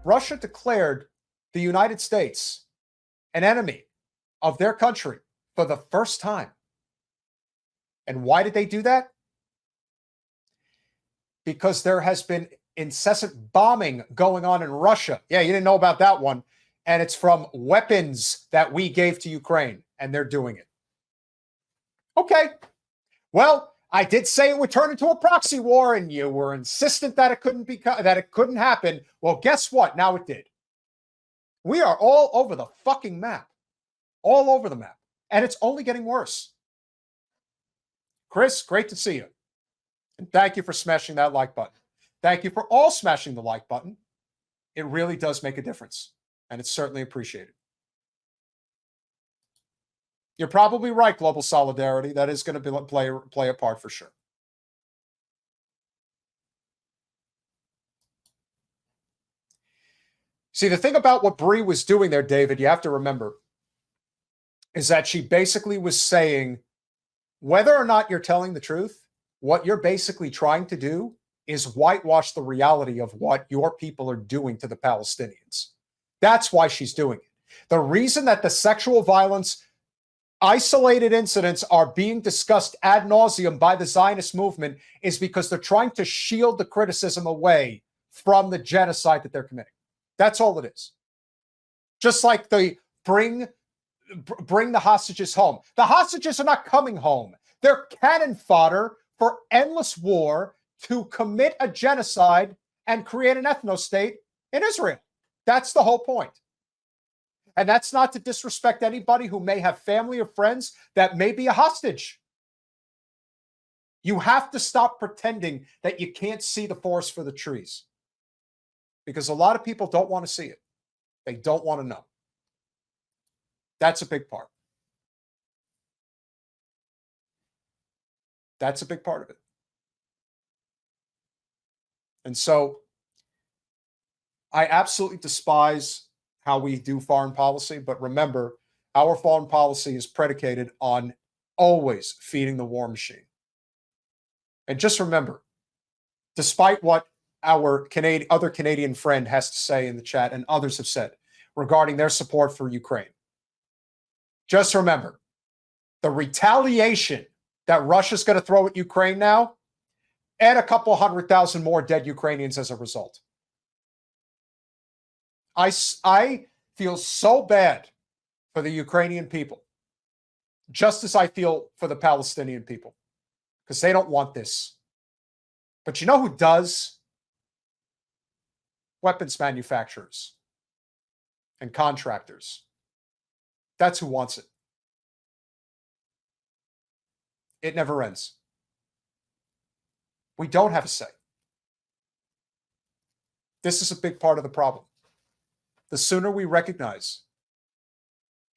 Russia declared the United States an enemy of their country for the first time. And why did they do that? Because there has been incessant bombing going on in Russia. Yeah, you didn't know about that one. And it's from weapons that we gave to Ukraine, and they're doing it. Okay. Well, I did say it would turn into a proxy war, and you were insistent that it couldn't happen. Well, guess what? Now it did. We are all over the fucking map. All over the map. And it's only getting worse. Chris, great to see you. And thank you for smashing that like button. Thank you for all smashing the like button. It really does make a difference. And it's certainly appreciated. You're probably right, global solidarity. That is going to play a part for sure. See, the thing about what Bree was doing there, David, you have to remember, is that she basically was saying, whether or not you're telling the truth, what you're basically trying to do is whitewash the reality of what your people are doing to the Palestinians. That's why she's doing it. The reason that the sexual violence, isolated incidents are being discussed ad nauseum by the Zionist movement is because they're trying to shield the criticism away from the genocide that they're committing. That's all it is. Just like the bring the hostages home. The hostages are not coming home. They're cannon fodder for endless war to commit a genocide and create an ethno-state in Israel. That's the whole point. And that's not to disrespect anybody who may have family or friends that may be a hostage. You have to stop pretending that you can't see the forest for the trees. Because a lot of people don't want to see it. They don't want to know. That's a big part. That's a big part of it. And so I absolutely despise how we do foreign policy, but remember, our foreign policy is predicated on always feeding the war machine. And just remember, despite what our other Canadian friend has to say in the chat and others have said regarding their support for Ukraine, just remember, the retaliation that Russia's going to throw at Ukraine now, and a couple 100,000 more dead Ukrainians as a result. I feel so bad for the Ukrainian people, just as I feel for the Palestinian people, because they don't want this. But you know who does? Weapons manufacturers and contractors. That's who wants it. It never ends. We don't have a say. This is a big part of the problem. The sooner we recognize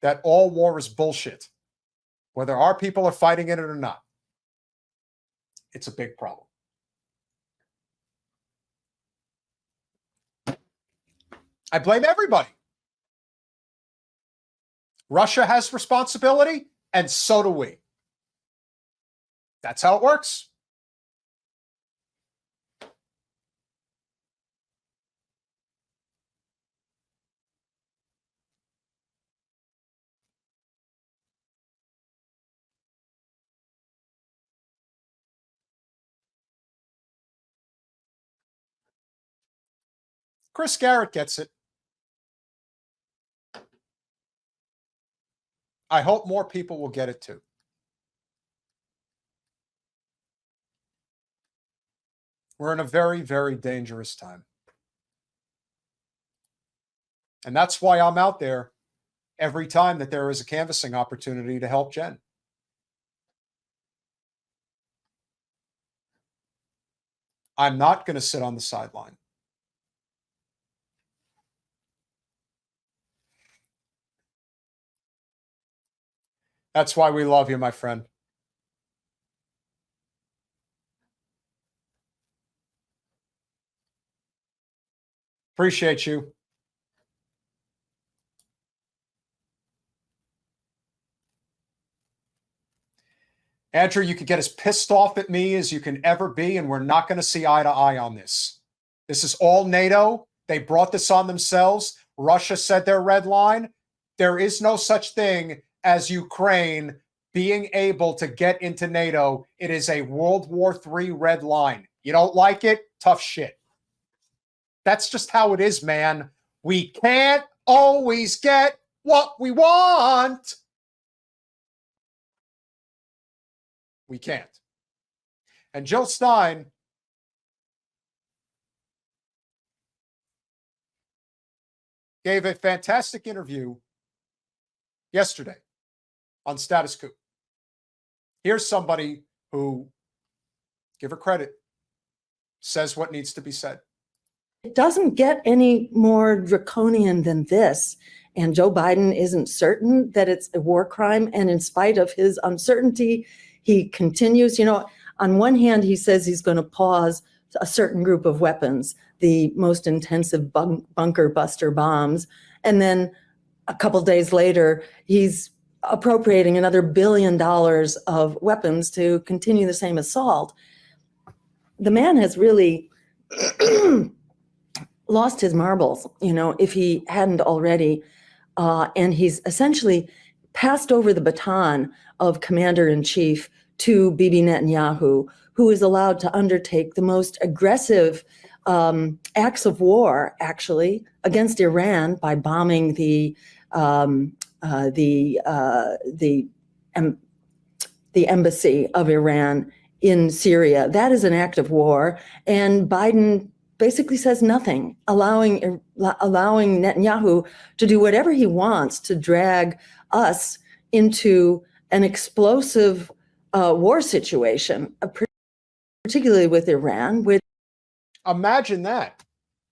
that all war is bullshit, whether our people are fighting in it or not, it's a big problem. I blame everybody. Russia has responsibility, and so do we. That's how it works. Chris Garrett gets it. I hope more people will get it too. We're in a very, very dangerous time. And that's why I'm out there every time that there is a canvassing opportunity to help Jen. I'm not going to sit on the sideline. That's why we love you, my friend. Appreciate you. Andrew, you can get as pissed off at me as you can ever be, and we're not going to see eye to eye on this. This is all NATO. They brought this on themselves. Russia said their red line. There is no such thing as Ukraine being able to get into NATO. It is a World War III red line. You don't like it? Tough shit. That's just how it is, man. We can't always get what we want. We can't. And Jill Stein gave a fantastic interview yesterday on Status Coup. Here's somebody who, give her credit, says what needs to be said. It doesn't get any more draconian than this. And Joe Biden isn't certain that it's a war crime. And in spite of his uncertainty, he continues. You know, on one hand, he says he's going to pause a certain group of weapons, the most intensive bunker buster bombs. And then a couple days later, he's appropriating another $1 billion of weapons to continue the same assault. The man has really lost his marbles, you know, if he hadn't already. And he's essentially passed over the baton of commander-in-chief to Bibi Netanyahu, who is allowed to undertake the most aggressive acts of war, actually, against Iran by bombing the embassy of Iran in Syria. That is an act of war, and Biden basically says nothing, allowing Netanyahu to do whatever he wants to drag us into an explosive war situation, particularly with Iran. Imagine that.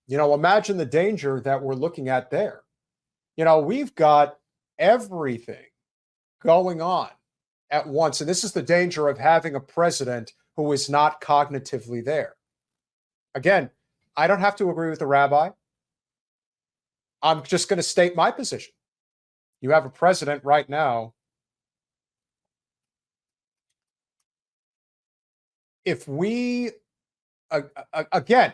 You know, imagine the danger that we're looking at there. You know, we've got everything going on at once. And this is the danger of having a president who is not cognitively there. Again, I don't have to agree with the rabbi. I'm just going to state my position. You have a president right now. If we, again,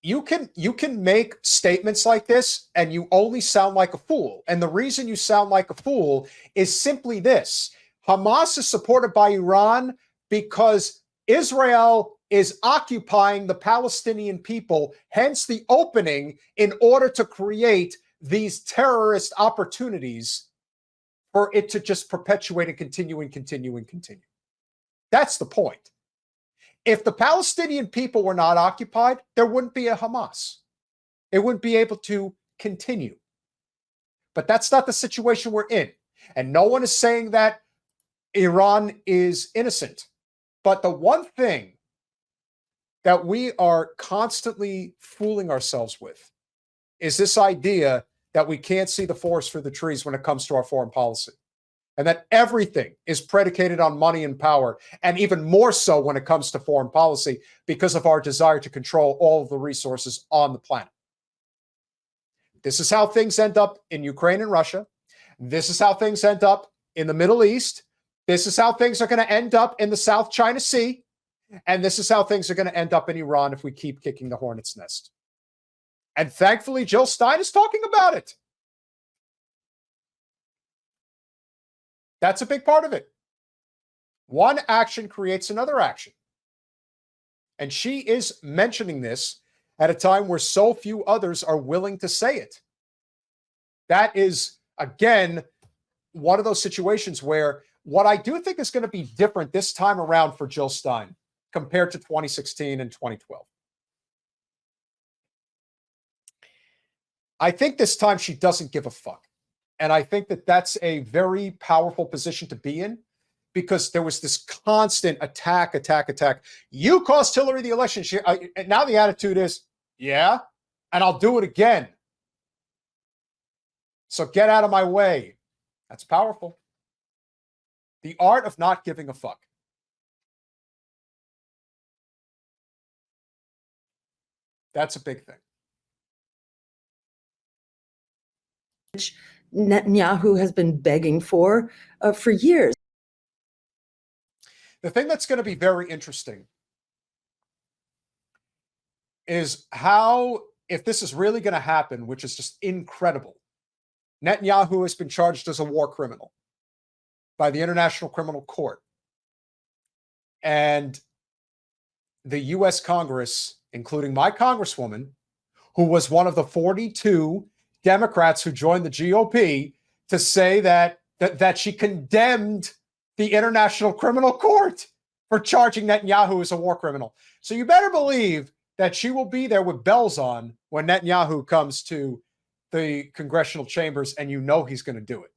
you can make statements like this and you only sound like a fool. And the reason you sound like a fool is simply this. Hamas is supported by Iran because Israel is occupying the Palestinian people, hence the opening in order to create these terrorist opportunities for it to just perpetuate and continue and continue and continue. That's the point. If the Palestinian people were not occupied, there wouldn't be a Hamas. It wouldn't be able to continue. But that's not the situation we're in. And no one is saying that Iran is innocent. But the one thing that we are constantly fooling ourselves with is this idea that we can't see the forest for the trees when it comes to our foreign policy. And that everything is predicated on money and power, and even more so when it comes to foreign policy because of our desire to control all of the resources on the planet. This is how things end up in Ukraine and Russia. This is how things end up in the Middle East. This is how things are going to end up in the South China Sea. And this is how things are going to end up in Iran if we keep kicking the hornet's nest. And thankfully, Jill Stein is talking about it. That's a big part of it. One action creates another action. And she is mentioning this at a time where so few others are willing to say it. That is, again, one of those situations where what I do think is going to be different this time around for Jill Stein compared to 2016 and 2012. I think this time she doesn't give a fuck. And I think that that's a very powerful position to be in because there was this constant attack. You cost Hillary the election. Now the attitude is, yeah, and I'll do it again. So get out of my way. That's powerful. The art of not giving a fuck. That's a big thing. Netanyahu has been begging for years. The thing that's going to be very interesting is how, if this is really going to happen, which is just incredible, Netanyahu has been charged as a war criminal by the International Criminal Court. And the U.S. Congress, including my congresswoman, who was one of the 42 Democrats who joined the GOP, to say that she condemned the International Criminal Court for charging Netanyahu as a war criminal. So you better believe that she will be there with bells on when Netanyahu comes to the congressional chambers, and you know he's going to do it.